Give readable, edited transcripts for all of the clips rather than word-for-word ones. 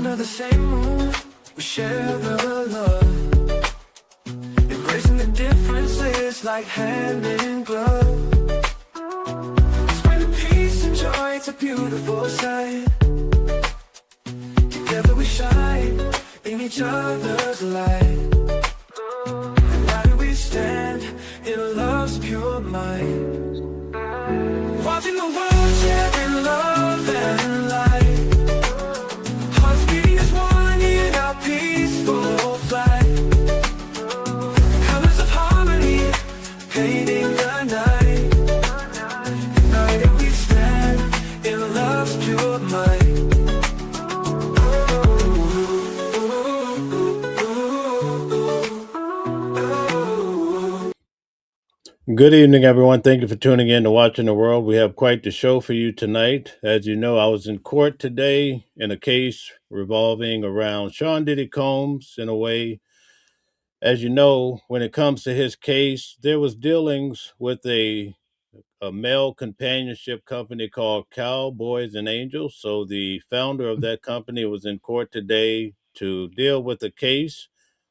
under the same moon, we share the love. Embracing the differences like hand in glove. Spreading peace and joy, it's a beautiful sight. Together we shine in each other's light. And why do we stand in love's pure might? Watching the world share in love and light. Hearts beating as one in our peaceful flight. Colors of harmony painting the night. United we stand in love's pure might. Good evening, everyone. Thank you for tuning in to Watching the World. We have quite the show for you tonight. As you know, I was in court today in a case revolving around Sean Diddy Combs. In a way, as you know, when it comes to his case, there was dealings with a male companionship company called Cowboys and Angels. So the founder of that company was in court today to deal with a case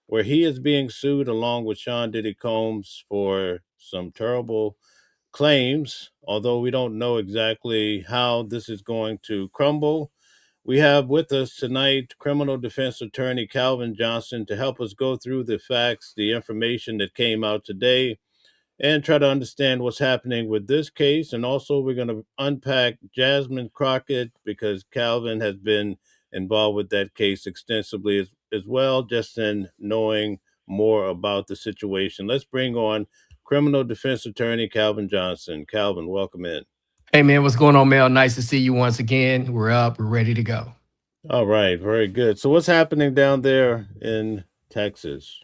where he is being sued along with Sean Diddy Combs for some terrible claims, although we don't know exactly how this is going to crumble. We have with us tonight criminal defense attorney Calvin Johnson to help us go through the facts, the information that came out today, and try to understand what's happening with this case. And also, we're going to unpack Jasmine Crockett because Calvin has been involved with that case extensively as well, just in knowing more about the situation. Let's bring on criminal defense attorney Calvin Johnson. Calvin, welcome in. Hey man, what's going on, Mel? Nice to see you once again. We're up, we're ready to go. All right, very good. So, what's happening down there in Texas?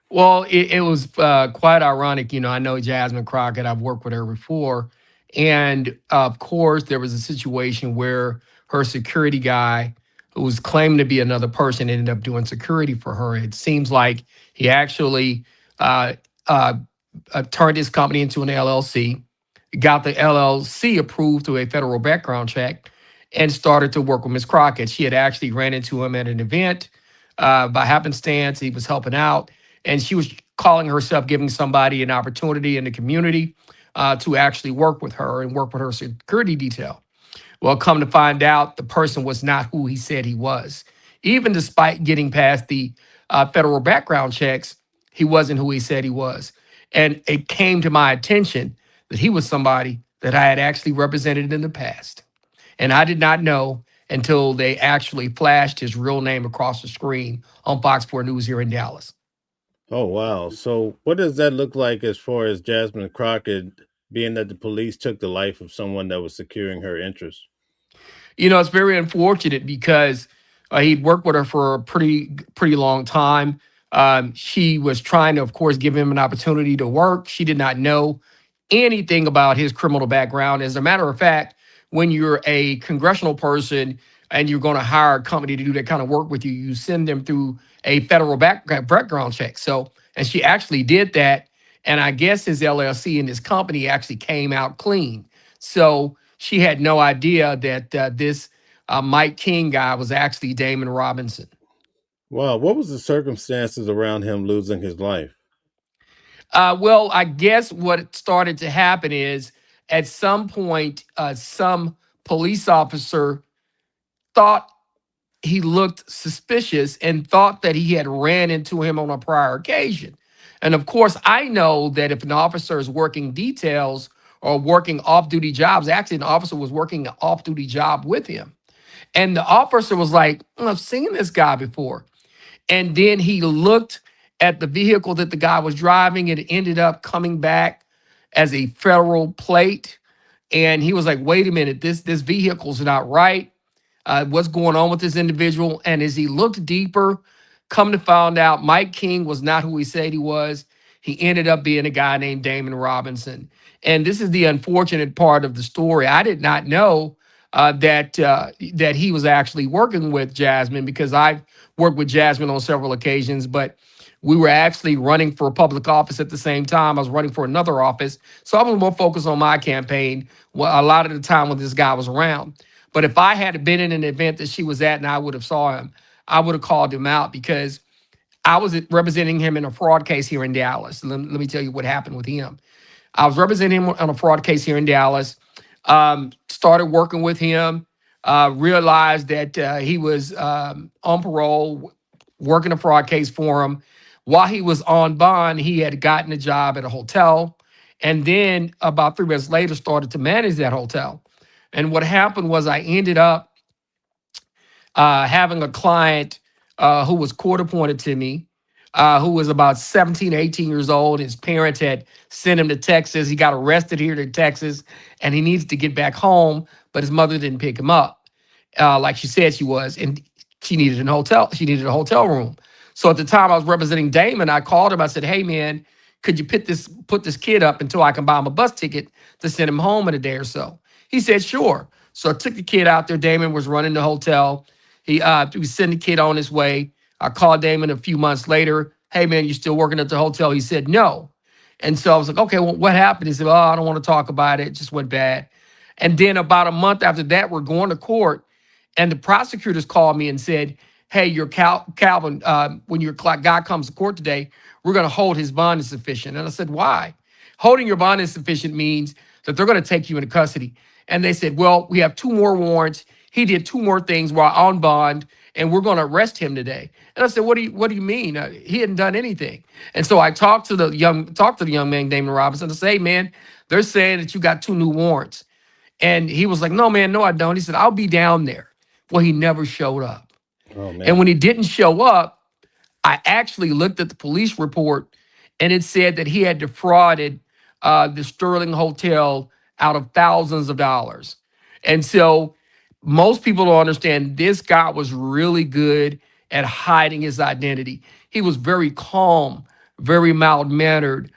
Well, it was quite ironic. I know Jasmine Crockett, I've worked with her before. And of course, there was a situation where her security guy, who was claiming to be another person, ended up doing security for her. It seems like he actually uh, uh, turned his company into an LLC, got the LLC approved through a federal background check, and started to work with Ms. Crockett. She had actually ran into him at an event by happenstance. He was helping out, and she was calling herself giving somebody an opportunity in the community to actually work with her and work with her security detail. Well, come to find out, the person was not who he said he was. Even despite getting past the federal background checks, he wasn't who he said he was. And it came to my attention that he was somebody that I had actually represented in the past. And I did not know until they actually flashed his real name across the screen on Fox 4 News here in Dallas. Oh, wow. So, what does that look like as far as Jasmine Crockett, being that the police took the life of someone that was securing her interests? It's very unfortunate because he'd worked with her for a pretty long time. She was trying to, of course, give him an opportunity to work. She did not know anything about his criminal background. As a matter of fact, when you're a congressional person and you're going to hire a company to do that kind of work with you, you send them through a federal background check. So, and she actually did that. And I guess his LLC and his company actually came out clean. So she had no idea that this Mike King guy was actually Damon Robinson. Wow. What was the circumstances around him losing his life? Well, I guess what started to happen is at some point, some police officer thought he looked suspicious and thought that he had ran into him on a prior occasion. And of course, I know that if an officer is working details or working off-duty jobs, actually an officer was working an off-duty job with him. And the officer was like, I've seen this guy before. And then he looked at the vehicle that the guy was driving. It ended up coming back as a federal plate. And he was like, wait a minute, this vehicle's not right. What's going on with this individual? And as he looked deeper, come to find out, Mike King was not who he said he was. He ended up being a guy named Damon Robinson. And this is the unfortunate part of the story. I did not know that he was actually working with Jasmine, because I've worked with Jasmine on several occasions, but we were actually running for a public office at the same time. I was running for another office. So I was more focused on my campaign a lot of the time when this guy was around. But if I had been in an event that she was at and I would have saw him, I would have called him out because I was representing him in a fraud case here in Dallas. Let me tell you what happened with him. I was representing him on a fraud case here in Dallas. Started working with him. Realized that he was on parole, working a fraud case for him. While he was on bond, he had gotten a job at a hotel, and then about 3 months later, started to manage that hotel. And what happened was I ended up having a client who was court appointed to me, who was about 17, 18 years old. His parents had sent him to Texas. He got arrested here in Texas and he needed to get back home, but his mother didn't pick him up like she said she was. And she needed an hotel. She needed a hotel room. So at the time I was representing Damon, I called him. I said, hey, man, could you put this kid up until I can buy him a bus ticket to send him home in a day or so? He said, sure. So I took the kid out there. Damon was running the hotel. He was sending the kid on his way. I called Damon a few months later. Hey, man, you still working at the hotel? He said, no. And so I was like, okay, well, what happened? He said, oh, I don't want to talk about it. It just went bad. And then about a month after that, we're going to court. And the prosecutors called me and said, hey, your Calvin, when your guy comes to court today, we're going to hold his bond insufficient. And I said, why? Holding your bond insufficient means that they're going to take you into custody. And they said, well, we have 2 more warrants. He did 2 more things while on bond, and we're going to arrest him today. And I said, what do you mean? He hadn't done anything. And so I talked to the young man, Damon Robinson, to say, hey, man, they're saying that you got 2 new warrants. And he was like, no, man, no, I don't. He said, I'll be down there. Well, he never showed up. Oh, man. And when he didn't show up, I actually looked at the police report, and it said that he had defrauded the Sterling Hotel out of thousands of dollars. And so most people don't understand this guy was really good at hiding his identity. He was very calm, very mild-mannered.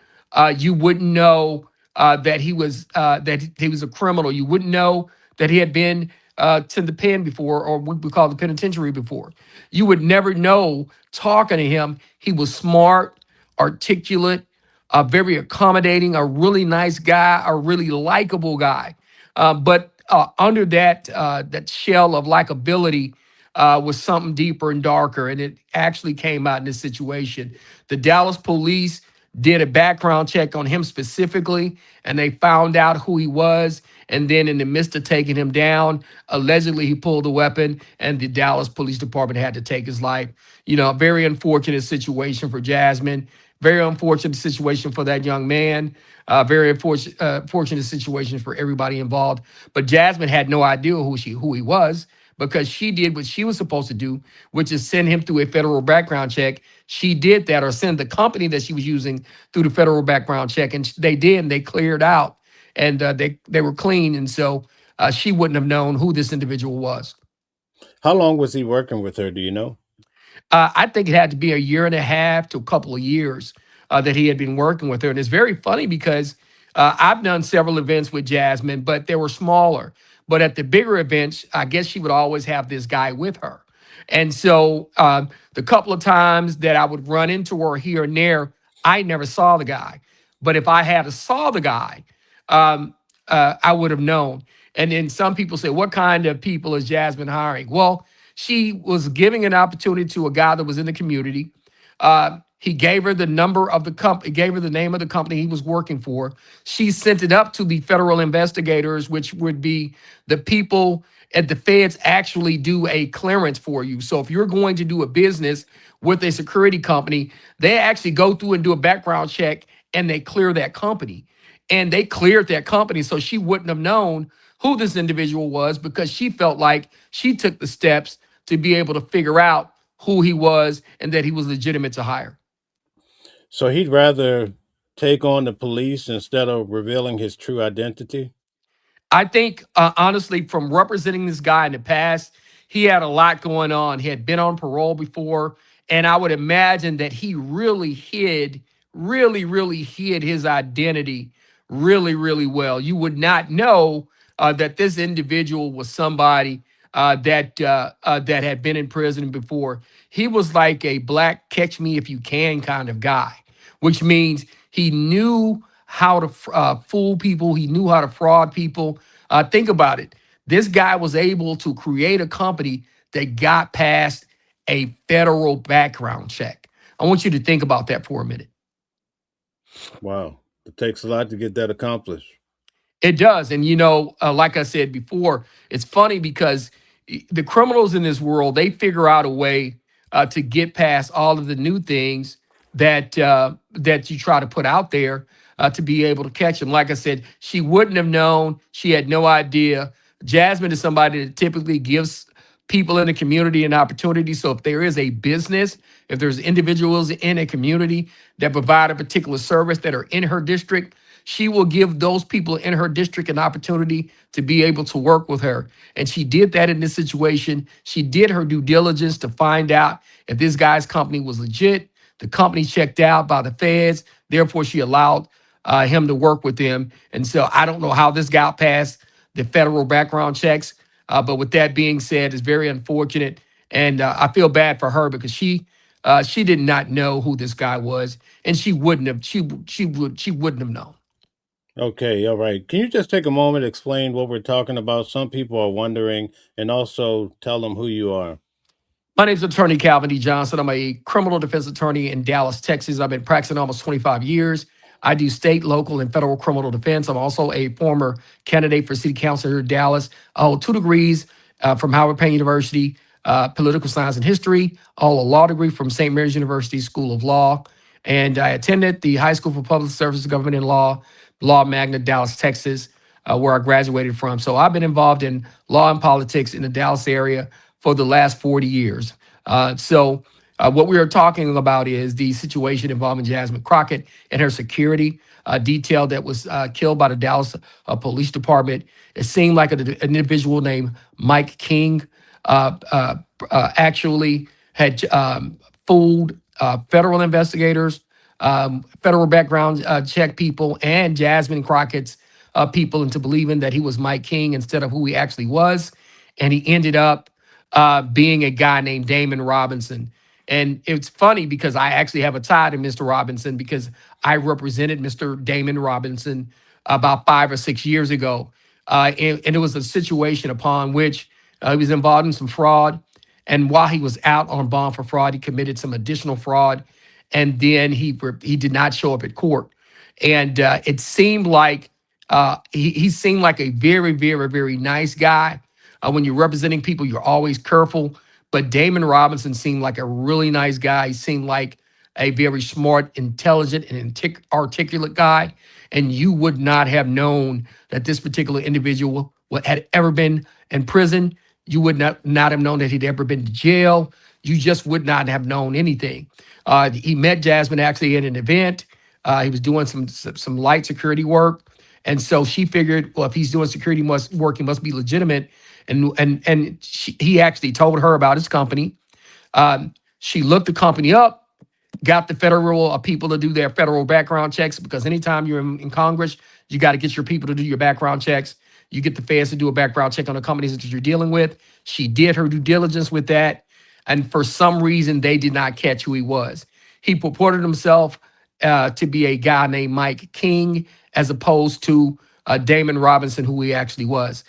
You wouldn't know that he was a criminal. You wouldn't know that he had been to the pen before, or what we call the penitentiary before. You would never know talking to him. He was smart, articulate, very accommodating, a really nice guy, a really likable guy. But under that shell of likability was something deeper and darker, and it actually came out in this situation. The Dallas police did a background check on him specifically, and they found out who he was. And then in the midst of taking him down, allegedly he pulled a weapon, and the Dallas Police Department had to take his life. You know, a very unfortunate situation for Jasmine, very unfortunate situation for that young man, very fortunate situation for everybody involved. But Jasmine had no idea who he was, because she did what she was supposed to do, which is send him through a federal background check. She did that, or send the company that she was using through the federal background check, and they did, and they cleared out, and they were clean, and so she wouldn't have known who this individual was. How long was he working with her? Do you know? I think it had to be a year and a half to a couple of years that he had been working with her. And it's very funny because I've done several events with Jasmine, but they were smaller. But at the bigger events, I guess she would always have this guy with her. And so the couple of times that I would run into her here and there, I never saw the guy. But if I had saw the guy, I would have known. And then some people say, what kind of people is Jasmine hiring? Well, she was giving an opportunity to a guy that was in the community. He gave her the number of the company, gave her the name of the company he was working for. She sent it up to the federal investigators, which would be the people at the feds actually do a clearance for you. So if you're going to do a business with a security company, they actually go through and do a background check, and they clear that company. And they cleared that company, so she wouldn't have known who this individual was, because she felt like she took the steps to be able to figure out who he was and that he was legitimate to hire. So he'd rather take on the police instead of revealing his true identity? I think, honestly, from representing this guy in the past, he had a lot going on. He had been on parole before, and I would imagine that he really hid his identity really, really well. You would not know that this individual was somebody that had been in prison before. He was like a black catch me if you can kind of guy, which means he knew how to fool people. He knew how to fraud people. Think about it. This guy was able to create a company that got past a federal background check. I want you to think about that for a minute. Wow. It takes a lot to get that accomplished. It does. And, like I said before, it's funny because the criminals in this world, they figure out a way to get past all of the new things that you try to put out there to be able to catch them. Like I said, she wouldn't have known. She had no idea. Jasmine is somebody that typically gives people in the community an opportunity. So if there is a business, if there's individuals in a community that provide a particular service that are in her district, she will give those people in her district an opportunity to be able to work with her. And she did that in this situation. She did her due diligence to find out if this guy's company was legit. The company checked out by the feds. Therefore, she allowed him to work with them. And so I don't know how this got past the federal background checks. But with that being said, it's very unfortunate. And I feel bad for her because she did not know who this guy was. And she wouldn't have known. Okay, all right. Can you just take a moment to explain what we're talking about? Some people are wondering, and also tell them who you are. My name is Attorney Calvin D. Johnson. I'm a criminal defense attorney in Dallas, Texas. I've been practicing almost 25 years. I do state, local, and federal criminal defense. I'm also a former candidate for city council here in Dallas. I hold 2 degrees from Howard Payne University, political science and history, all a law degree from St. Mary's University School of Law. And I attended the High School for Public Service, Government and Law Magna, Dallas, Texas, where I graduated from. So I've been involved in law and politics in the Dallas area for the last 40 years. What we are talking about is the situation involving Jasmine Crockett and her security detail that was killed by the Dallas Police Department. It seemed like an individual named Mike King actually had fooled federal investigators, federal background check people, and Jasmine Crockett's people into believing that he was Mike King instead of who he actually was. And he ended up being a guy named Damon Robinson. And it's funny because I actually have a tie to Mr. Robinson because I represented Mr. Damon Robinson about 5 or 6 years ago. And it was a situation upon which he was involved in some fraud. And while he was out on bond for fraud, he committed some additional fraud. And then he did not show up at court. And it seemed like he seemed like a very, very, very nice guy. When you're representing people, you're always careful. But Damon Robinson seemed like a really nice guy. He seemed like a very smart, intelligent, and articulate guy. And you would not have known that this particular individual had ever been in prison. You would not have known that he'd ever been to jail. You just would not have known anything. He met Jasmine actually at an event. He was doing some light security work. And so she figured, well, if he's doing security work, he must be legitimate. And he actually told her about his company. She looked the company up, got the federal people to do their federal background checks, because anytime you're in Congress, you got to get your people to do your background checks. You get the feds to do a background check on the companies that you're dealing with. She did her due diligence with that. And for some reason, they did not catch who he was. He purported himself to be a guy named Mike King, as opposed to Damon Robinson, who he actually was.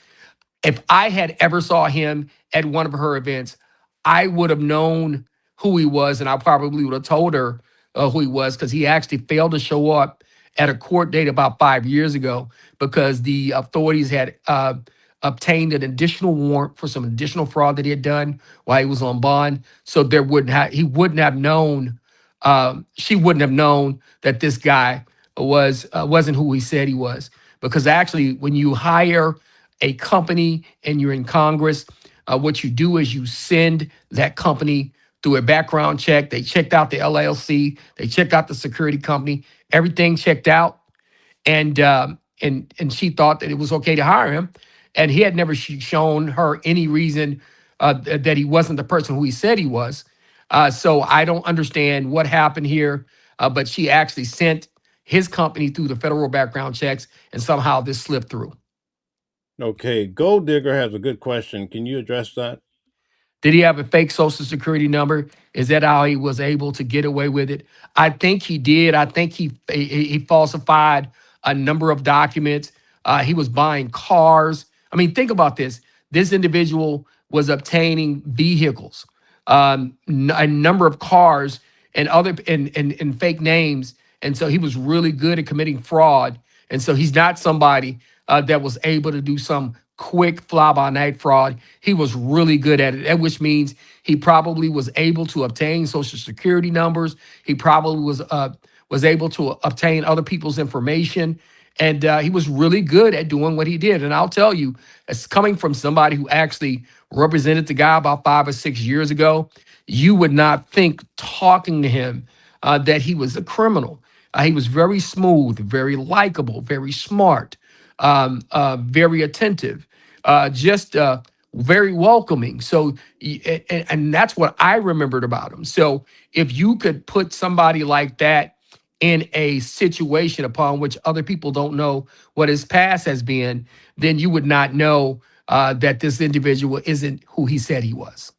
If I had ever saw him at one of her events, I would have known who he was, and I probably would have told her who he was, because he actually failed to show up at a court date about 5 years ago because the authorities had obtained an additional warrant for some additional fraud that he had done while he was on bond. So he wouldn't have known, she wouldn't have known that this guy wasn't who he said he was. Because actually, when you hire a company and you're in Congress, what you do is you send that company through a background check. They checked out the LLC, they checked out the security company, everything checked out, and she thought that it was okay to hire him, and he had never shown her any reason that he wasn't the person who he said he was. So I don't understand what happened here, but she actually sent his company through the federal background checks, and somehow this slipped through. Okay, Gold Digger has a good question. Can you address that? Did he have a fake social security number? Is that how he was able to get away with it? I think he did. I think he falsified a number of documents. He was buying cars I mean, think about this. This individual was obtaining vehicles, a number of cars, and and fake names, and so he was really good at committing fraud. And so he's not somebody that was able to do some quick fly by night fraud. He was really good at it, which means he probably was able to obtain social security numbers. He probably was able to obtain other people's information. And he was really good at doing what he did. And I'll tell you, it's coming from somebody who actually represented the guy about 5 or 6 years ago, you would not think talking to him that he was a criminal. He was very smooth, very likable, very smart, very attentive, just very welcoming. So, and that's what I remembered about him. So, if you could put somebody like that in a situation upon which other people don't know what his past has been, then you would not know that this individual isn't who he said he was.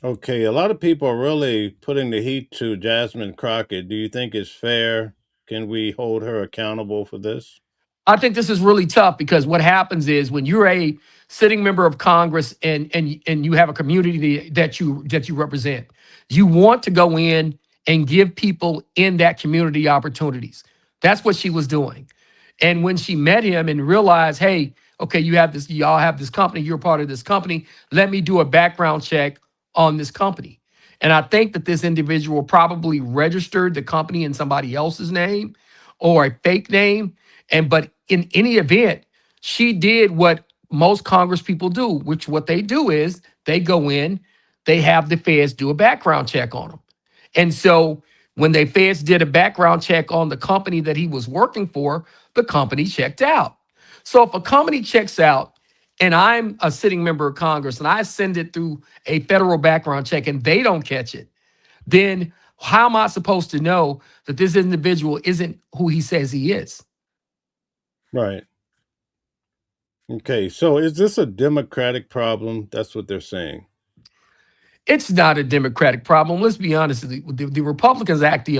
Okay, a lot of people are really putting the heat to Jasmine Crockett. Do you think it's fair? Can we hold her accountable for this? I think this is really tough because what happens is when you're a sitting member of Congress and you have a community that you represent, you want to go in and give people in that community opportunities. That's what she was doing. And when she met him and realized, hey, okay, y'all have this company, you're part of this company, let me do a background check on this company. And I think that this individual probably registered the company in somebody else's name or a fake name. But in any event, she did what most Congress people do, which what they do is they go in, they have the feds do a background check on them. And so when the feds did a background check on the company that he was working for, the company checked out. So if a company checks out and I'm a sitting member of Congress and I send it through a federal background check and they don't catch it, then how am I supposed to know that this individual isn't who he says he is? Right. Okay, so is this a Democratic problem? That's what they're saying. It's not a Democratic problem. Let's be honest. The Republicans actually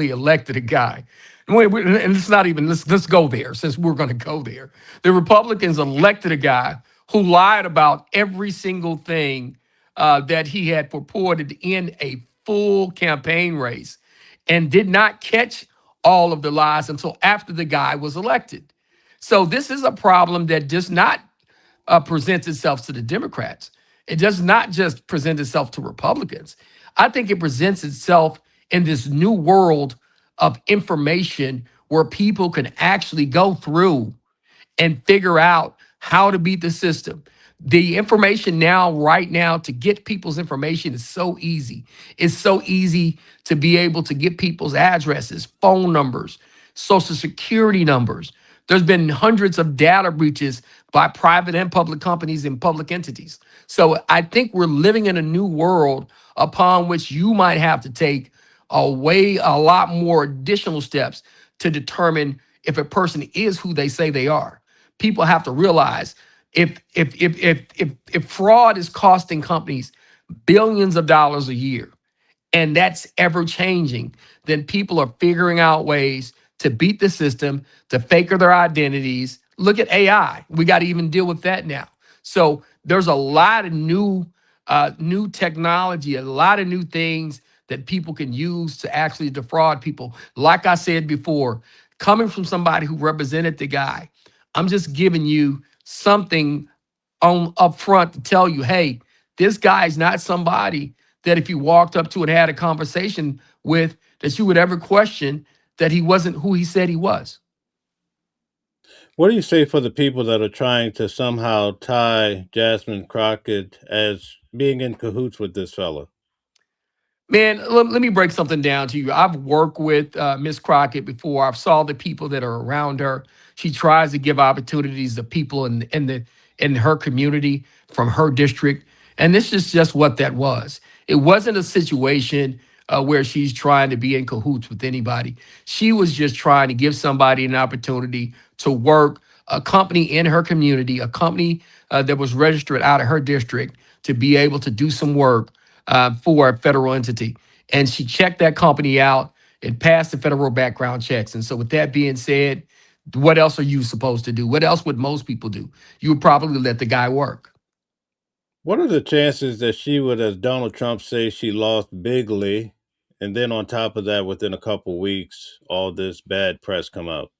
elected a guy. And it's not even, let's go there since we're going to go there. The Republicans elected a guy who lied about every single thing that he had purported in a full campaign race and did not catch all of the lies until after the guy was elected. So this is a problem that does not presents itself to the Democrats. It does not just present itself to Republicans. I think it presents itself in this new world of information where people can actually go through and figure out how to beat the system. The information now, right now, to get people's information is so easy. It's so easy to be able to get people's addresses, phone numbers, social security numbers. There's been hundreds of data breaches by private and public companies and public entities. So I think we're living in a new world upon which you might have to take a lot more additional steps to determine if a person is who they say they are. People have to realize if fraud is costing companies billions of dollars a year, and that's ever changing, then people are figuring out ways to beat the system, to fake their identities. Look at AI. We got to even deal with that now. So there's a lot of new technology, a lot of new things that people can use to actually defraud people. Like I said before, coming from somebody who represented the guy, I'm just giving you something on up front to tell you, hey, this guy is not somebody that if you walked up to and had a conversation with, that you would ever question that he wasn't who he said he was. What do you say for the people that are trying to somehow tie Jasmine Crockett as being in cahoots with this fella? Man, let me break something down to you. I've worked with Miss Crockett before. I've saw the people that are around her. She tries to give opportunities to people in her community from her district, and this is just what that was. It wasn't a situation where she's trying to be in cahoots with anybody. She was just trying to give somebody an opportunity to work a company in her community, a company that was registered out of her district to be able to do some work for a federal entity. And she checked that company out and passed the federal background checks. And so with that being said, What else are you supposed to do? What else would most people do? You would probably let the guy work. What are the chances that she would, as Donald Trump says, she lost bigly, and then on top of that, within a couple weeks, all this bad press come out?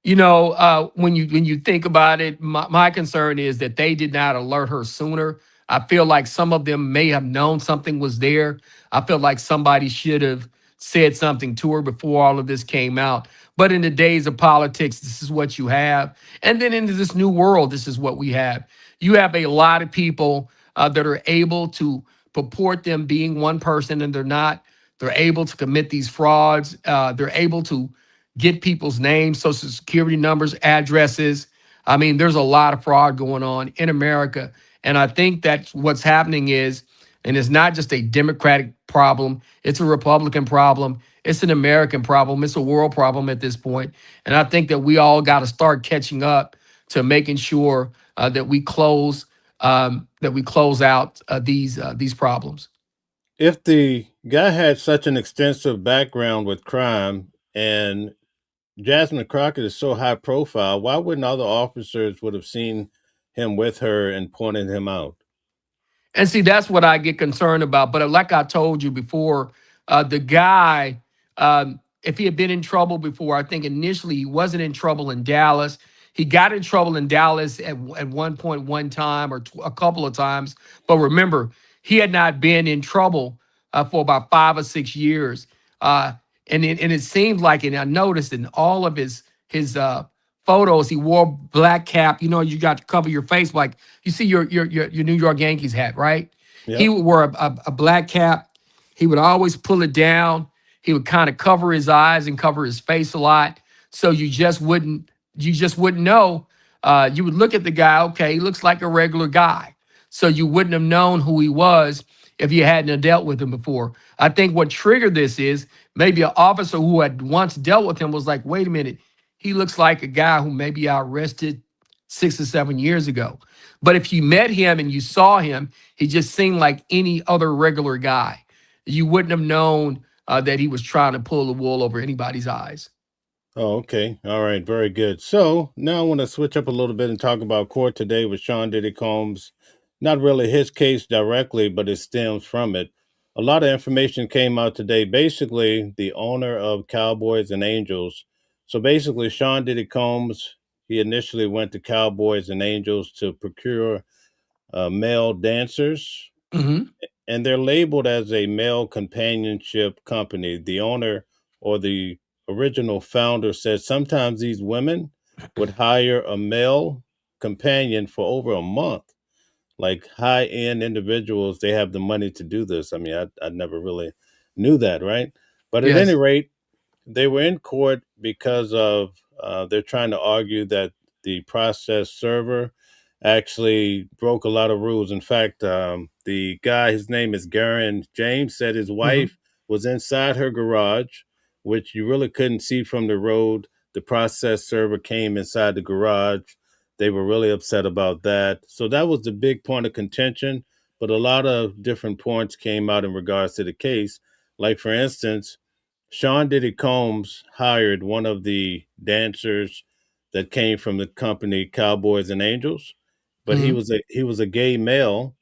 When you think about it, my concern is that they did not alert her sooner. I feel like some of them may have known something was there. I feel like somebody should have said something to her before all of this came out. But in the days of politics, this is what you have. And then into this new world, this is what we have. You have a lot of people that are able to purport them being one person and they're not. They're able to commit these frauds. They're able to get people's names, social security numbers, addresses. I mean, there's a lot of fraud going on in America. And I think that what's happening is, and it's not just a Democratic problem, it's a Republican problem, it's an American problem, it's a world problem at this point. And I think that we all got to start catching up to making sure that we close out these problems. If the guy had such an extensive background with crime and Jasmine Crockett is so high profile, why wouldn't other officers would have seen him with her and pointed him out? And see, that's what I get concerned about. But like I told you before, the guy, if he had been in trouble before, I think initially he wasn't in trouble in Dallas. He got in trouble in Dallas at one point, one time, or a couple of times. But remember, he had not been in trouble for about 5 or 6 years. And it seemed like, and I noticed in all of his photos, he wore black cap. You got to cover your face, like you see your New York Yankees hat, right? He Yep. would wear a black cap. He would always pull it down. He would kind of cover his eyes and cover his face a lot, so you just wouldn't know. You would look at the guy. Okay, he looks like a regular guy, so you wouldn't have known who he was if you hadn't dealt with him before. I think what triggered this is maybe an officer who had once dealt with him was like, wait a minute, he looks like a guy who maybe I arrested 6 or 7 years ago. But if you met him and you saw him, he just seemed like any other regular guy. You wouldn't have known that he was trying to pull the wool over anybody's eyes. Oh, okay. All right. Very good. So now I want to switch up a little bit and talk about court today with Sean Diddy Combs. Not really his case directly, but it stems from it. A lot of information came out today. Basically, the owner of Cowboys and Angels. So basically, Sean Diddy Combs, he initially went to Cowboys and Angels to procure male dancers, Hmm. and they're labeled as a male companionship company. The owner or the original founder said sometimes these women would hire a male companion for over a month. Like high end individuals, they have the money to do this. I mean, I never really knew that, right? But at any Yes. rate, they were in court because of they're trying to argue that the process server actually broke a lot of rules. In fact, the guy, his name is Garren James, said his Hmm. wife was inside her garage, which you really couldn't see from the road. The process server came inside the garage. They were really upset about that. So that was the big point of contention. But a lot of different points came out in regards to the case. Like, for instance, Sean Diddy Combs hired one of the dancers that came from the company Cowboys and Angels, but he Hmm. was a gay male,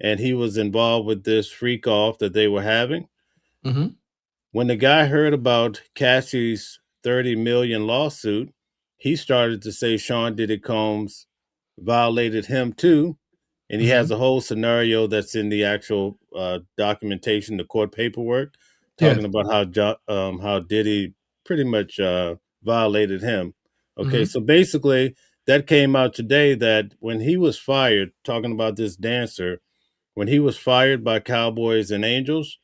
and he was involved with this freak off that they were having. Hmm. When the guy heard about Cassie's 30 million lawsuit, he started to say Sean Diddy Combs violated him too, and he has Hmm. a whole scenario that's in the actual documentation, the court paperwork, talking Yes. about how Diddy pretty much violated him. Okay, Hmm. so basically, that came out today that when he was fired, talking about this dancer, when he was fired by Cowboys and Angels,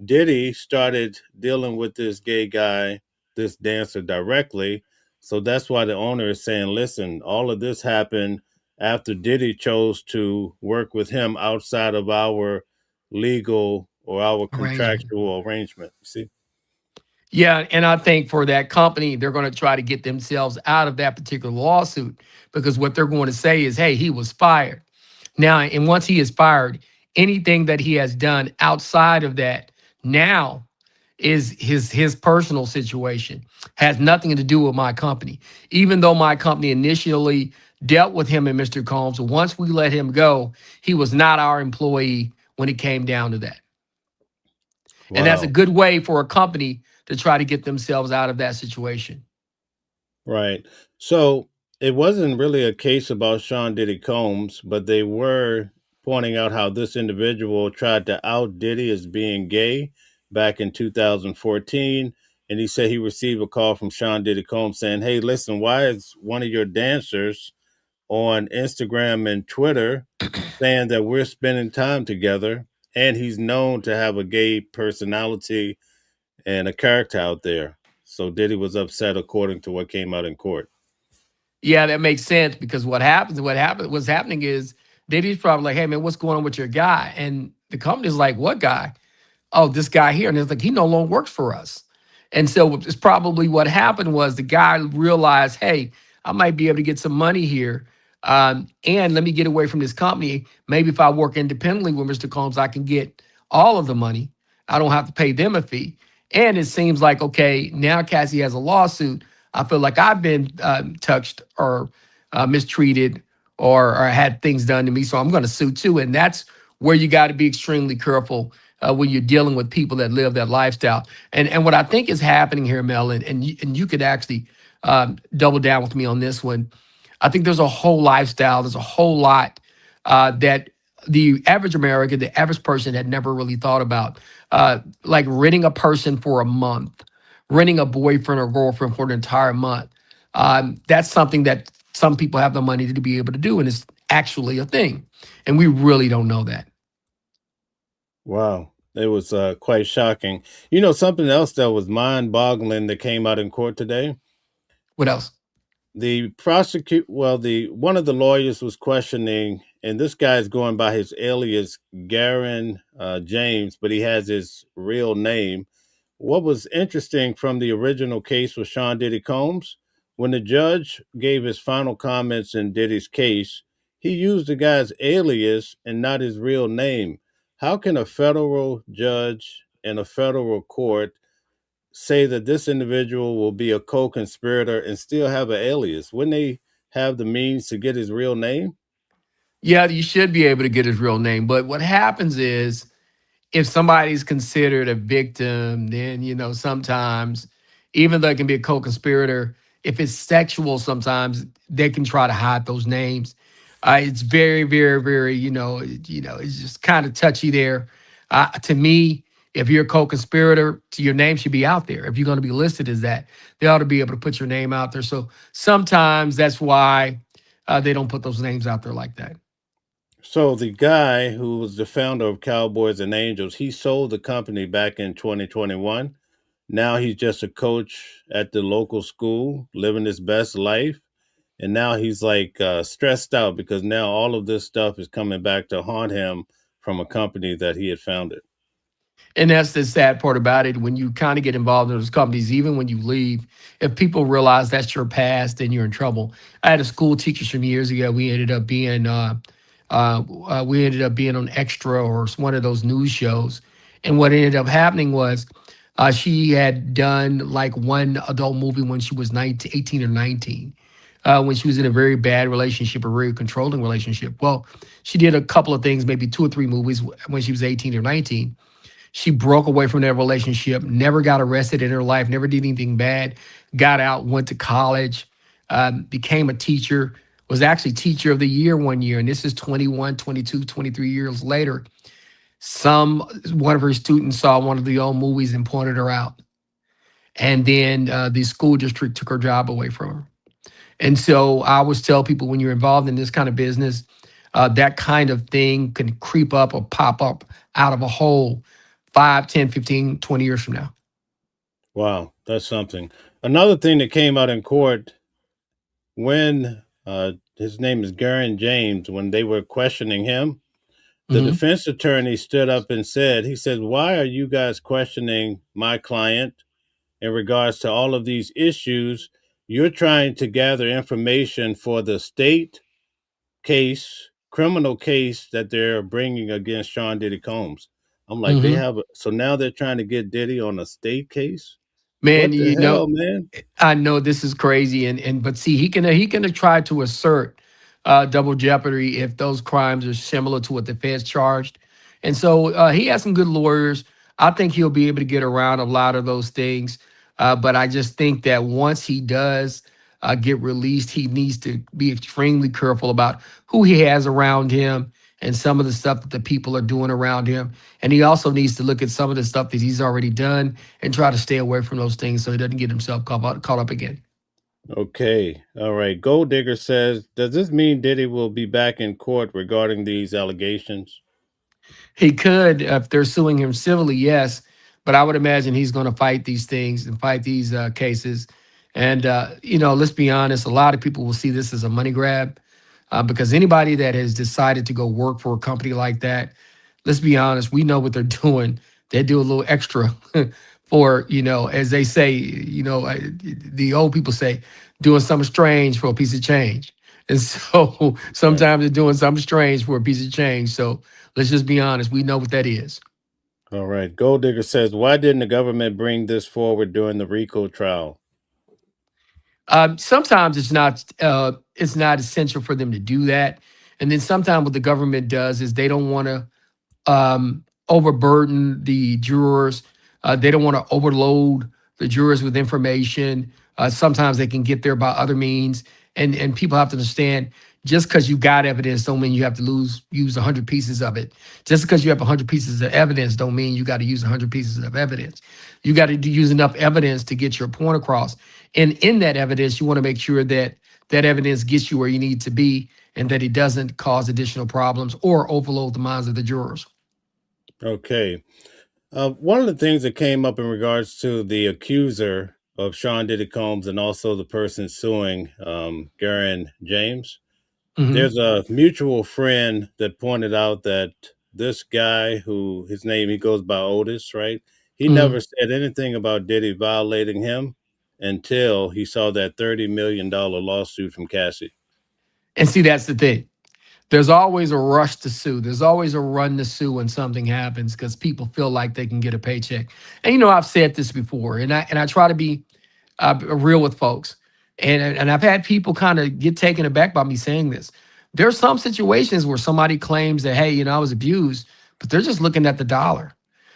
Diddy started dealing with this gay guy, this dancer directly. So that's why the owner is saying, listen, all of this happened after Diddy chose to work with him outside of our legal or our Arrangement. contractual arrangement. See? Yeah, and I think for that company, they're going to try to get themselves out of that particular lawsuit because what they're going to say is, hey, he was fired. Now, and once he is fired, anything that he has done outside of that now is his personal situation. Has nothing to do with my company. Even though my company initially dealt with him and Mr. Combs, once we let him go, he was not our employee when it came down to that. And that's a Wow. good way for a company to try to get themselves out of that situation. Right. So it wasn't really a case about Sean Diddy Combs, but they were pointing out how this individual tried to out Diddy as being gay back in 2014. And he said he received a call from Sean Diddy Combs saying, "Hey, listen, why is one of your dancers on Instagram and Twitter saying that we're spending time together?" And he's known to have a gay personality and a character out there. So Diddy was upset, according to what came out in court. Yeah, that makes sense because what's happening is Diddy's probably like, hey man, what's going on with your guy? And the company's like, what guy? Oh, this guy here. And it's like, he no longer works for us. And so it's probably what happened was the guy realized, hey, I might be able to get some money here. And let me get away from this company. Maybe if I work independently with Mr. Combs, I can get all of the money. I don't have to pay them a fee. And it seems like, okay, now Cassie has a lawsuit. I feel like I've been touched or mistreated or had things done to me. So I'm going to sue too. And that's where you got to be extremely careful when you're dealing with people that live that lifestyle. And what I think is happening here, Mel, and you could actually double down with me on this one. I think there's a whole lifestyle. There's a whole lot that the average American, the average person had never really thought about, like renting a person for a month, renting a boyfriend or girlfriend for an entire month. That's something that some people have the money to be able to do, and it's actually a thing. And we really don't know that. Wow. It was quite shocking. You know, something else that was mind boggling that came out in court today? What else? The one of the lawyers was questioning, and this guy's going by his alias Garren James, but he has his real name. What was interesting from the original case with Sean Diddy Combs, when the judge gave his final comments in Diddy's case, he used the guy's alias and not his real name. How can a federal judge in a federal court say that this individual will be a co-conspirator and still have an alias? Wouldn't they have the means to get his real name? Yeah, you should be able to get his real name. But what happens is if somebody's considered a victim, then sometimes, even though it can be a co-conspirator, if it's sexual, sometimes they can try to hide those names. It's very, very, very, it's just kind of touchy there. To me, if you're a co-conspirator, your name should be out there. If you're going to be listed as that, they ought to be able to put your name out there. So sometimes that's why they don't put those names out there like that. So the guy who was the founder of Cowboys and Angels, he sold the company back in 2021. Now he's just a coach at the local school, living his best life. And now he's like stressed out because now all of this stuff is coming back to haunt him from a company that he had founded. And that's the sad part about it. When you kind of get involved in those companies, even when you leave, if people realize that's your past, then you're in trouble. I had a school teacher some years ago. We ended up being on Extra or one of those news shows. And what ended up happening was she had done like one adult movie when she was 19, 18 or 19, when she was in a very bad relationship, a very controlling relationship. Well, she did a couple of things, maybe two or three movies when she was 18 or 19. She broke away from that relationship, never got arrested in her life, never did anything bad, got out, went to college, became a teacher, was actually teacher of the year one year. And this is 21, 22, 23 years later. One of her students saw one of the old movies and pointed her out. And then the school district took her job away from her. And so I always tell people when you're involved in this kind of business, that kind of thing can creep up or pop up out of a hole 5, 10, 15, 20 years from now. Wow, that's something. Another thing that came out in court when his name is Garren James, when they were questioning him, the Hmm. defense attorney stood up and said, he said, "Why are you guys questioning my client in regards to all of these issues? You're trying to gather information for the state criminal case that they're bringing against Sean Diddy Combs. I'm like, they Hmm. have so now they're trying to get Diddy on a state case. Man, What the you know, hell, man? I know this is crazy, and but see, he can try to assert double jeopardy if those crimes are similar to what the feds charged, and so he has some good lawyers. I think he'll be able to get around a lot of those things, but I just think that once he does get released, he needs to be extremely careful about who he has around him and some of the stuff that the people are doing around him, and he also needs to look at some of the stuff that he's already done and try to stay away from those things so he doesn't get himself caught up again. Okay. All right. Gold Digger says, does this mean Diddy will be back in court regarding these allegations? He could, if they're suing him civilly, yes, but I would imagine he's going to fight these things and fight these cases. And, let's be honest, a lot of people will see this as a money grab because anybody that has decided to go work for a company like that, let's be honest, we know what they're doing. They do a little extra for, as they say, the old people say, doing something strange for a piece of change. And so Right. sometimes they're doing something strange for a piece of change. So let's just be honest. We know what that is. All right. Gold Digger says, why didn't the government bring this forward during the RICO trial? Sometimes it's not essential for them to do that. And then sometimes what the government does is they don't want to overburden the jurors. They don't want to overload the jurors with information. Sometimes they can get there by other means, and people have to understand. Just because you got evidence don't mean you have to use 100 pieces of it. Just because you have 100 pieces of evidence don't mean you got to use 100 pieces of evidence. You got to use enough evidence to get your point across. And in that evidence, you want to make sure that that evidence gets you where you need to be and that it doesn't cause additional problems or overload the minds of the jurors. Okay. One of the things that came up in regards to the accuser of Sean Diddy Combs and also the person suing Garren James, Hmm. there's a mutual friend that pointed out that this guy who his name he goes by Otis, right? He Hmm. never said anything about Diddy violating him until he saw that $30 million lawsuit from Cassie. And see, that's the thing. There's always a rush to sue. There's always a run to sue when something happens because people feel like they can get a paycheck. And I've said this before, and I try to be real with folks. And I've had people kind of get taken aback by me saying this. There are some situations where somebody claims that, hey, I was abused, but they're just looking at the dollar.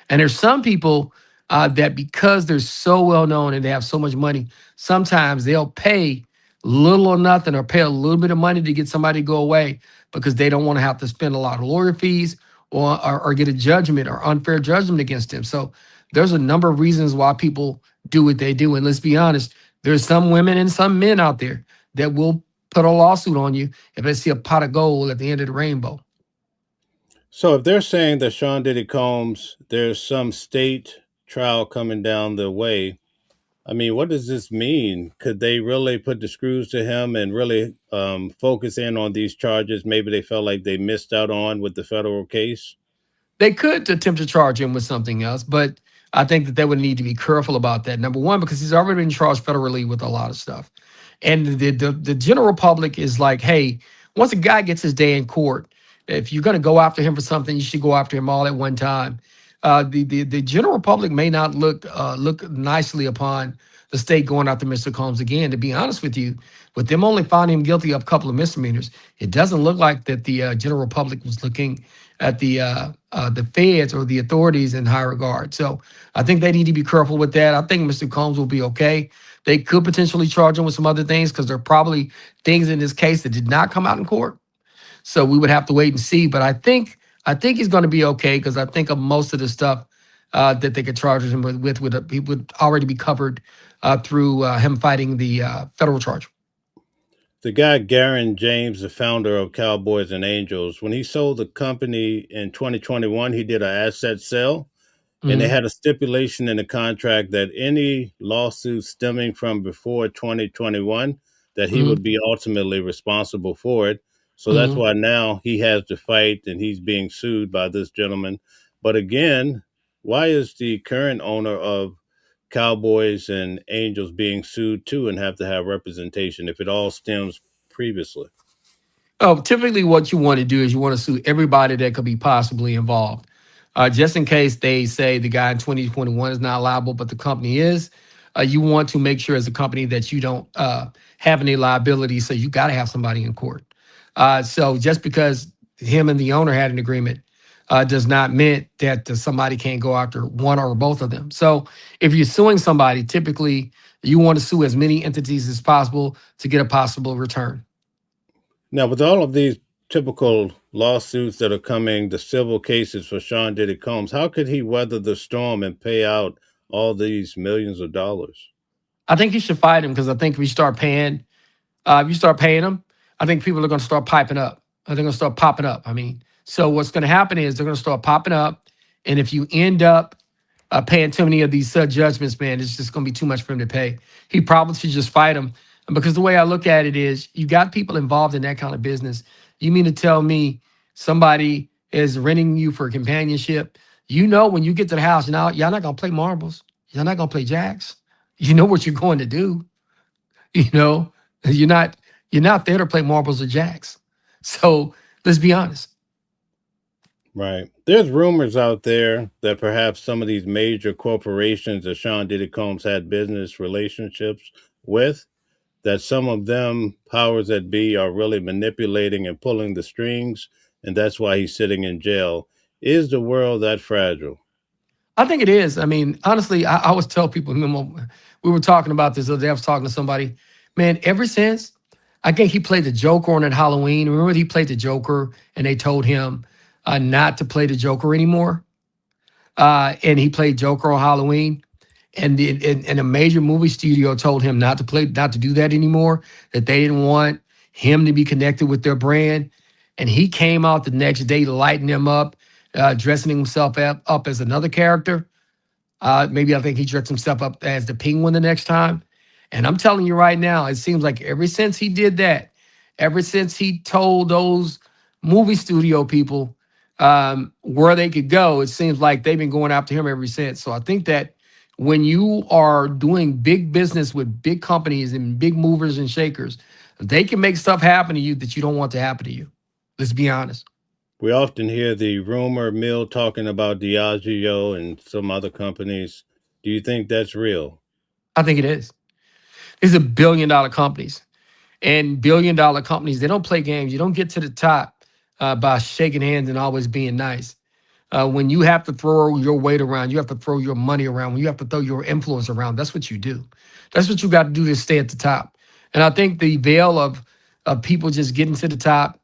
And there's some people that because they're so well known and they have so much money, sometimes they'll pay little or nothing or pay a little bit of money to get somebody to go away because they don't want to have to spend a lot of lawyer fees or get a judgment or unfair judgment against them. So there's a number of reasons why people do what they do. And let's be honest, there's some women and some men out there that will put a lawsuit on you if they see a pot of gold at the end of the rainbow. So if they're saying that Sean Diddy Combs, there's some state trial coming down the way, I mean, what does this mean? Could they really put the screws to him and really focus in on these charges? Maybe they felt like they missed out on with the federal case. They could attempt to charge him with something else, but I think that they would need to be careful about that. Number one, because he's already been charged federally with a lot of stuff. And the general public is like, hey, once a guy gets his day in court, if you're going to go after him for something, you should go after him all at one time. The general public may not look nicely upon the state going after Mr. Combs again. To be honest with you, with them only finding him guilty of a couple of misdemeanors, it doesn't look like that the general public was looking at the feds or the authorities in high regard. So I think they need to be careful with that. I think Mr. Combs will be okay. They could potentially charge him with some other things because there are probably things in this case that did not come out in court. So we would have to wait and see. But I think he's going to be okay because I think of most of the stuff that they could charge him would already be covered through him fighting the federal charge. The guy Garren James, the founder of Cowboys and Angels, when he sold the company in 2021, he did an asset sale. And they Hmm. had a stipulation in the contract that any lawsuit stemming from before 2021, that he Hmm. would be ultimately responsible for it. So that's Hmm. why now he has to fight and he's being sued by this gentleman. But again, why is the current owner of Cowboys and Angels being sued too and have to have representation if it all stems previously? Oh, typically what you want to do is you want to sue everybody that could be possibly involved. Just in case they say the guy in 2021 is not liable, but the company is. You want to make sure as a company that you don't have any liability. So you got to have somebody in court. So just because him and the owner had an agreement does not mean that somebody can't go after one or both of them. So if you're suing somebody, typically you want to sue as many entities as possible to get a possible return. Now, with all of these typical lawsuits that are coming, the civil cases for Sean Diddy Combs, how could he weather the storm and pay out all these millions of dollars? I think you should fight him because I think if you start paying them, I think people are going to start piping up. They're going to start popping up. I mean, so what's going to happen is they're going to start popping up. And if you end up paying too many of these judgments, man, it's just going to be too much for him to pay. He probably should just fight them. Because the way I look at it is you got people involved in that kind of business. You mean to tell me somebody is renting you for companionship? You know, when you get to the house, y'all not going to play marbles. You're not going to play jacks. You know what you're going to do. You know, you're not there to play marbles or jacks. So let's be honest. Right. There's rumors out there that perhaps some of these major corporations that Sean Diddy Combs had business relationships with, that some of them powers that be are really manipulating and pulling the strings, and that's why he's sitting in jail. Is the world that fragile? I think it is. I mean, honestly, I always tell people, we were talking about this the other day. I was talking to somebody, man, ever since I think he played the Joker on that Halloween. Remember he played the Joker and they told him not to play the Joker anymore. And he played Joker on Halloween. And a major movie studio told him not to do that anymore, that they didn't want him to be connected with their brand. And he came out the next day lighting them up, dressing himself up as another character. Maybe I think he dressed himself up as the Penguin the next time. And I'm telling you right now, it seems like ever since he did that, ever since he told those movie studio people where they could go, it seems like they've been going after him ever since. So I think that when you are doing big business with big companies and big movers and shakers, they can make stuff happen to you that you don't want to happen to you. Let's be honest. We often hear the rumor mill talking about Diageo and some other companies. Do you think that's real? I think it is. These are billion-dollar companies. And billion-dollar companies, they don't play games. You don't get to the top by shaking hands and always being nice. When you have to throw your weight around, you have to throw your money around, when you have to throw your influence around, that's what you do. That's what you got to do to stay at the top. And I think the veil of people just getting to the top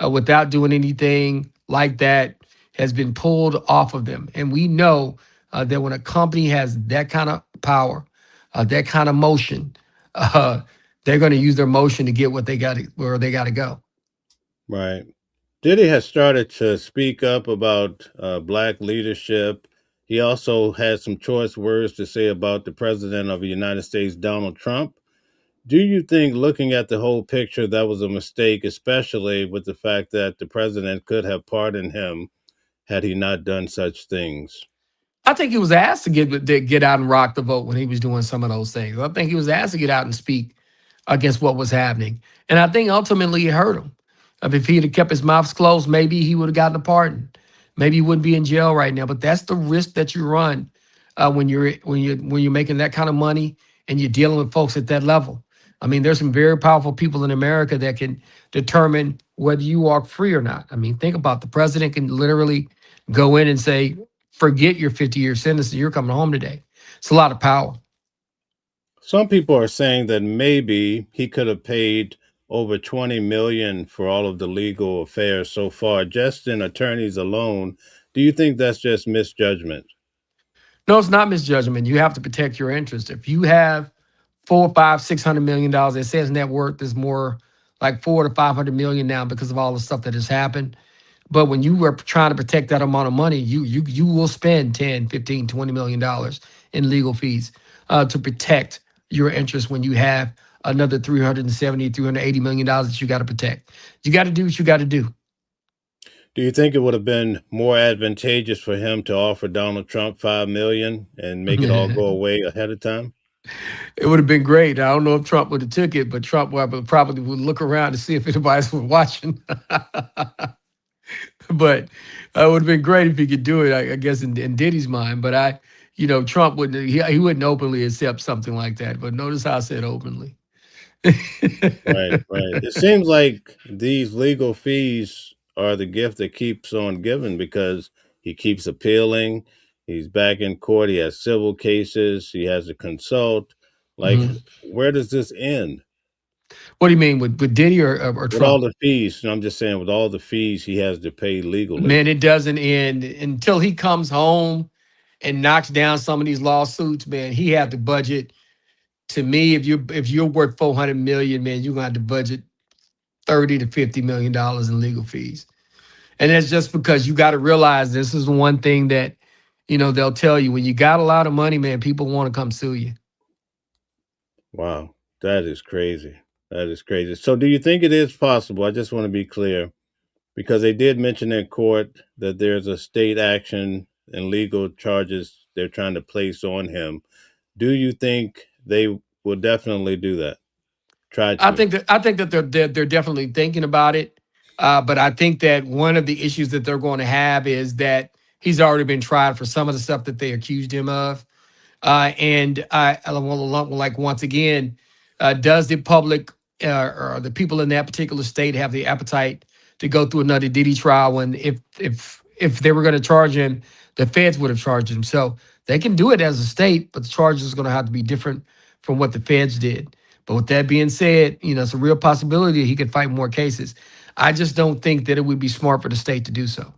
without doing anything like that has been pulled off of them. And we know that when a company has that kind of power, that kind of motion, they're going to use their motion to get where they got to go. Right. Diddy has started to speak up about black leadership. He also had some choice words to say about the president of the United States, Donald Trump. Do you think, looking at the whole picture, that was a mistake, especially with the fact that the president could have pardoned him had he not done such things? I think he was asked to get out and rock the vote when he was doing some of those things. I think he was asked to get out and speak against what was happening. And I think ultimately it hurt him. If he'd have kept his mouth closed, maybe he would have gotten a pardon. Maybe he wouldn't be in jail right now. But that's the risk that you run when you're making that kind of money and you're dealing with folks at that level. I mean, there's some very powerful people in America that can determine whether you walk free or not. I mean, think about the president can literally go in and say, forget your 50-year sentence, you're coming home today. It's a lot of power. Some people are saying that maybe he could have paid over 20 million for all of the legal affairs so far, just in attorneys alone. Do you think that's just misjudgment? No, it's not misjudgment. You have to protect your interest. If you have 4, 5, $600 million, it says net worth is more like 4 to 500 million now because of all the stuff that has happened. But when you are trying to protect that amount of money, you will spend 10, 15, $20 million in legal fees to protect your interest when you have another 370, $380 million that you got to protect. You got to do what you got to do. Do you think it would have been more advantageous for him to offer Donald Trump 5 million and make it all go away ahead of time? It would have been great. I don't know if Trump would have took it, but Trump probably would look around to see if anybody was watching. but it would have been great if he could do it. I guess in Diddy's mind, but Trump wouldn't. He wouldn't openly accept something like that. But notice how I said openly. Right, right. It seems like these legal fees are the gift that keeps on giving because he keeps appealing. He's back in court. He has civil cases. He has to consult. Like, Mhm. where does this end? What do you mean with Diddy or With all Trump? the fees, I'm just saying, with all the fees he has to pay legally. Man, it doesn't end until he comes home and knocks down some of these lawsuits. Man, he had to budget. To me, if you're worth 400 million, man, you're gonna have to budget 30 to 50 million dollars in legal fees. And that's just because you got to realize this is one thing that they'll tell you when you got a lot of money, man. People want to come sue you. Wow, that is crazy. That is crazy. So, do you think it is possible? I just want to be clear because they did mention in court that there's a state action and legal charges they're trying to place on him. Do you think they will definitely do that? Try I to. think that they're definitely thinking about it, but I think that one of the issues that they're going to have is that he's already been tried for some of the stuff that they accused him of. And I want to like once again, does the public or the people in that particular state have the appetite to go through another Diddy trial when if they were going to charge him, the feds would have charged him. So they can do it as a state, but the charges is going to have to be different from what the feds did. But with that being said, it's a real possibility he could fight more cases. I just don't think that it would be smart for the state to do so.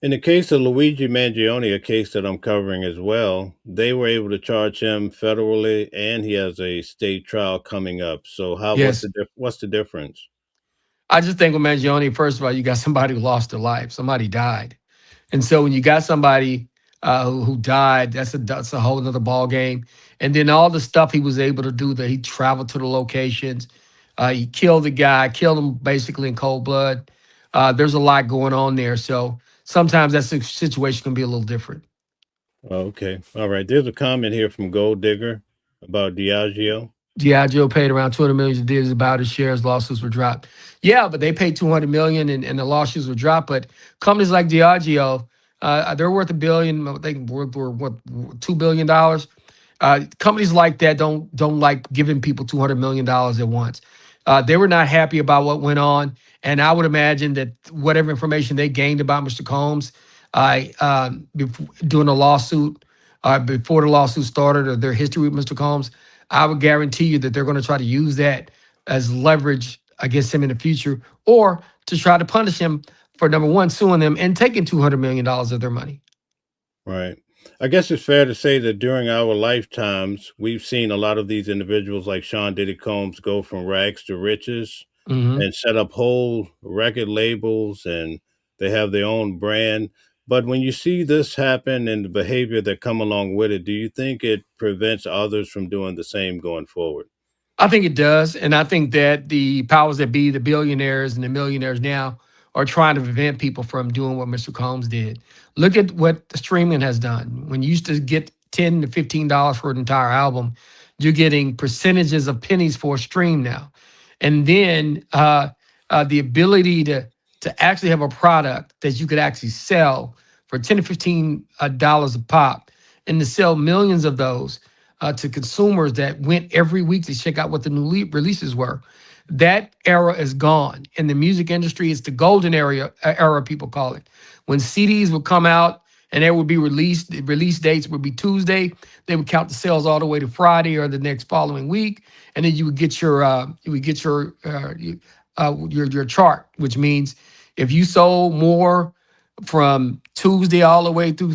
In the case of Luigi Mangione, a case that I'm covering as well, they were able to charge him federally, and he has a state trial coming up. So, Yes. what's the difference? I just think with Mangione, first of all, you got somebody who lost their life. Somebody died. And so when you got somebody who died, that's a whole nother ball game. And then all the stuff he was able to do, that he traveled to the locations, he killed the guy, killed him basically in cold blood. There's a lot going on there. So sometimes that situation can be a little different. Okay, all right. There's a comment here from Gold Digger about Diageo. Diageo paid around 200 million to deals about his shares. Lawsuits were dropped. Yeah, but they paid 200 million and the lawsuits were dropped. But companies like Diageo, they're worth $1 billion. I think worth what $2 billion. Companies like that don't like giving people $200 million at once. They were not happy about what went on, and I would imagine that whatever information they gained about Mr. Combs, during the lawsuit, before the lawsuit started, or their history with Mr. Combs, I would guarantee you that they're going to try to use that as leverage against him in the future, or to try to punish him for number one, suing them and taking $200 million of their money. Right. I guess it's fair to say that during our lifetimes, we've seen a lot of these individuals like Sean Diddy Combs go from rags to riches Hmm. and set up whole record labels, and they have their own brand. But when you see this happen and the behavior that come along with it, do you think it prevents others from doing the same going forward? I think it does. And I think that the powers that be, the billionaires and the millionaires now, are trying to prevent people from doing what Mr. Combs did. Look at what the streaming has done. When you used to get $10 to $15 for an entire album, you're getting percentages of pennies for a stream now. And then the ability to actually have a product that you could actually sell for $10 to $15 a pop, and to sell millions of those to consumers that went every week to check out what the new releases were. That era is gone. In the music industry, it's the golden era, people call it. When CDs would come out and they would be released, the release dates would be Tuesday. They would count the sales all the way to Friday or the next following week, and then you would get your chart, which means if you sold more from Tuesday all the way through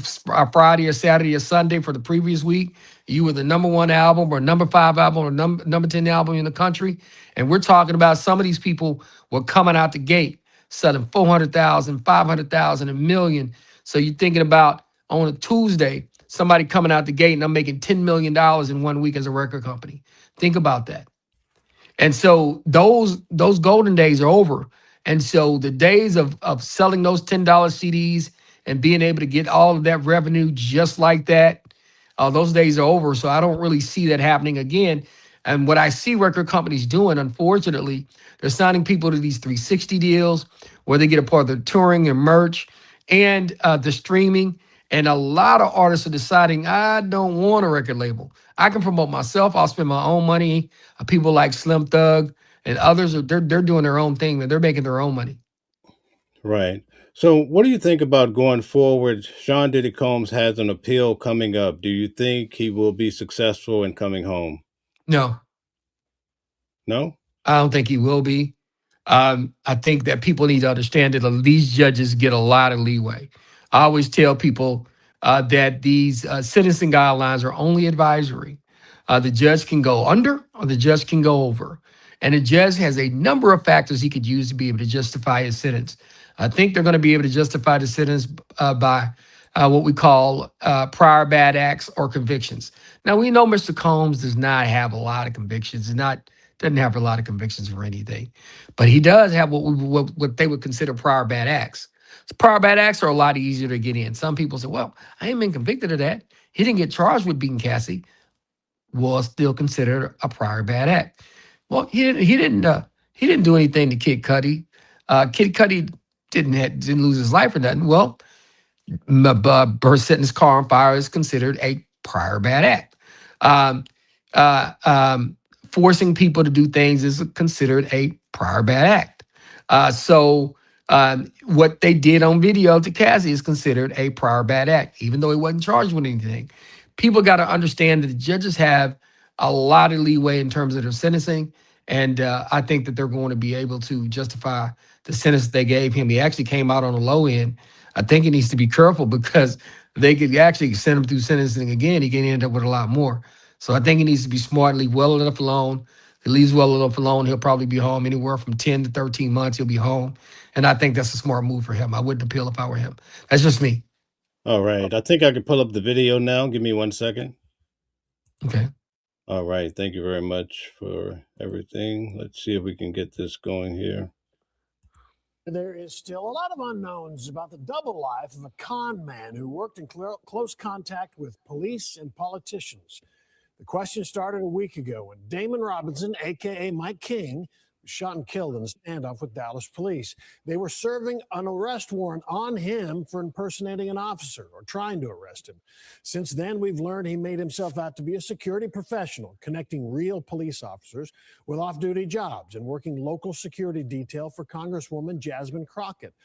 Friday or Saturday or Sunday for the previous week, you were the number one album or number five album or number 10 album in the country. And we're talking about some of these people were coming out the gate selling 400,000, 500,000, a million. So you're thinking about on a Tuesday, somebody coming out the gate and I'm making $10 million in 1 week as a record company. Think about that. And so those golden days are over. And so the days of selling those $10 CDs and being able to get all of that revenue just like that, those days are over. So I don't really see that happening again. And what I see record companies doing, unfortunately, they're signing people to these 360 deals where they get a part of the touring and merch and the streaming. And a lot of artists are deciding, I don't want a record label. I can promote myself. I'll spend my own money. People like Slim Thug and others, they're doing their own thing, man. They're making their own money. Right. So, what do you think about going forward? Sean Diddy Combs has an appeal coming up. Do you think he will be successful in coming home? No, No? I don't think he will be. I think that people need to understand that these judges get a lot of leeway. I always tell people that these sentencing guidelines are only advisory. The judge can go under or the judge can go over. And the judge has a number of factors he could use to be able to justify his sentence. I think they're going to be able to justify the sentence by what we call prior bad acts or convictions. Now, we know Mr. Combs does not have a lot of convictions, doesn't have a lot of convictions for anything, but he does have what they would consider prior bad acts. So prior bad acts are a lot easier to get in. Some people say, "Well, I ain't been convicted of that. He didn't get charged with beating Cassie." Was still considered a prior bad act. Well, he didn't do anything to Kid Cudi. Kid Cudi didn't lose his life or nothing. Well, her setting his car on fire is considered a prior bad act. Um, uh, um, Forcing people to do things is considered a prior bad act. What they did on video to Cassie is considered a prior bad act, even though he wasn't charged with anything. People got to understand that the judges have a lot of leeway in terms of their sentencing, and I think that they're going to be able to justify the sentence they gave him. He actually came out on the low end. I think he needs to be careful because they could actually send him through sentencing again. He can end up with a lot more. So I think he needs to be smart, leave well enough alone. If he leaves well enough alone, he'll probably be home anywhere from 10 to 13 months. He'll be home. And I think that's a smart move for him. I wouldn't appeal if I were him. That's just me. All right. I think I can pull up the video now. Give me 1 second. Okay. All right. Thank you very much for everything. Let's see if we can get this going here. There is still a lot of unknowns about the double life of a con man who worked in close contact with police and politicians. The question started a week ago when Damon Robinson, a.k.a. Mike King, was shot and killed in a standoff with Dallas police. They were serving an arrest warrant on him for impersonating an officer or trying to arrest him. Since then, we've learned he made himself out to be a security professional, connecting real police officers with off-duty jobs and working local security detail for Congresswoman Jasmine Crockett.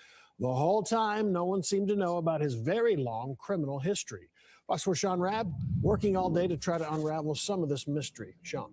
The whole time, no one seemed to know about his very long criminal history. Fox 4 Sean Rabb working all day to try to unravel some of this mystery. Sean.